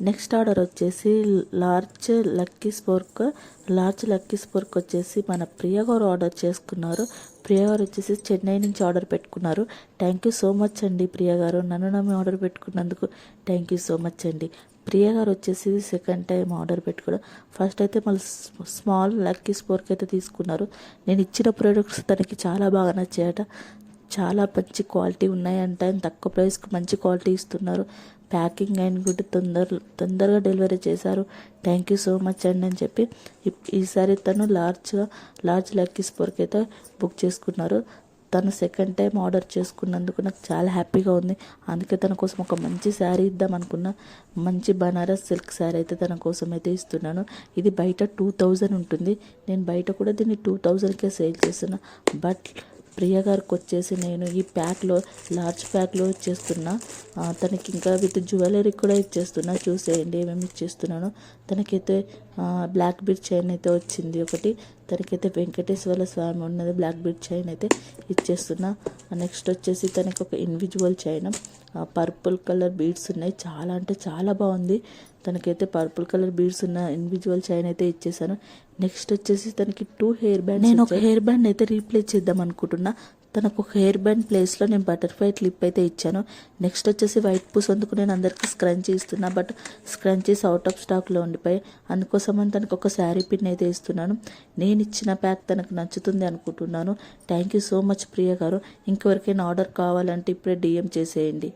Next order వచ్చేసి large lucky spork వచ్చేసి మన ప్రియ గారు ఆర్డర్ చేసుకున్నారు. ప్రియ గారు వచ్చేసి చెన్నై నుంచి ఆర్డర్ పెట్టుకున్నారు. థ్యాంక్ యూ సో మచ్ అండి ప్రియ గారు, నన్ను నమ్మి ఆర్డర్ పెట్టుకున్నందుకు థ్యాంక్ యూ సో మచ్ అండి. ప్రియ గారు వచ్చేసి సెకండ్ టైం ఆర్డర్ పెట్టుకోవడం. ఫస్ట్ అయితే మళ్ళీ స్మాల్ లక్కీ స్పోర్క్ అయితే తీసుకున్నారు. నేను ఇచ్చిన ప్రోడక్ట్స్ తనకి చాలా బాగా నచ్చాయట. చాలా మంచి క్వాలిటీ ఉన్నాయంట, తక్కువ ప్రైస్కి మంచి క్వాలిటీ ఇస్తున్నారు. ప్యాకింగ్ అయిన కూడా తొందరగా డెలివరీ చేశారు. థ్యాంక్ యూ సో మచ్ అండి అని చెప్పి ఈసారి తను లార్జ్ లక్కీ స్పోర్క్ అయితే బుక్ చేసుకున్నారు. తను సెకండ్ టైం ఆర్డర్ చేసుకున్నందుకు నాకు చాలా హ్యాపీగా ఉంది. అందుకే తన కోసం ఒక మంచి శారీ ఇద్దాం అనుకున్నా. మంచి బనారస్ సిల్క్ శారీ అయితే తన కోసం అయితే ఇస్తున్నాను. ఇది బయట 2000 ఉంటుంది. నేను బయట కూడా దీన్ని 2000కే సేల్ చేస్తున్నా. బట్ ప్రియ గారికి వచ్చేసి నేను ఈ ప్యాక్లో లార్జ్ ప్యాక్లో ఇచ్చేస్తున్నా. తనకి ఇంకా విత్ జ్యువెలరీ కూడా ఇచ్చేస్తున్నా. చూసేయండి ఏమేమి ఇచ్చేస్తున్నాను. తనకైతే బ్లాక్ బీడ్ చైన్ అయితే వచ్చింది ఒకటి. తనకైతే వెంకటేశ్వర స్వామి ఉన్నది బ్లాక్ బీడ్ చైన్ అయితే ఇచ్చేస్తున్నా. నెక్స్ట్ వచ్చేసి తనకి ఒక individual chain, purple colour beads ఉన్నాయి. చాలా అంటే చాలా బాగుంది. తనకైతే పర్పుల్ కలర్ బీడ్స్ ఉన్న ఇండివిజువల్ చైన్ అయితే ఇచ్చేసాను. నెక్స్ట్ వచ్చేసి తనకి 2 హెయిర్ బ్యాండ్. నేను ఒక హెయిర్ బ్యాండ్ అయితే రీప్లేస్ చేద్దాం అనుకుంటున్నా. తనకు ఒక హెయిర్ బ్యాండ్ ప్లేస్లో నేను బటర్ఫ్లై క్లిప్ అయితే ఇచ్చాను. నెక్స్ట్ వచ్చేసి వైట్ పూస్ అందుకు నేను అందరికీ స్క్రంచీ ఇస్తున్నా. బట్ స్క్రంచీస్ అవుట్ ఆఫ్ స్టాక్లో ఉండిపోయి, అందుకోసమని తనకు ఒక శారీ పిన్ అయితే ఇస్తున్నాను. నేను ఇచ్చిన ప్యాక్ తనకు నచ్చుతుంది అనుకుంటున్నాను. థ్యాంక్ యూ సో మచ్ ప్రియ గారు. ఇంకెవరికైనా ఆర్డర్ కావాలంటే ఇప్పుడే DM చేసేయండి.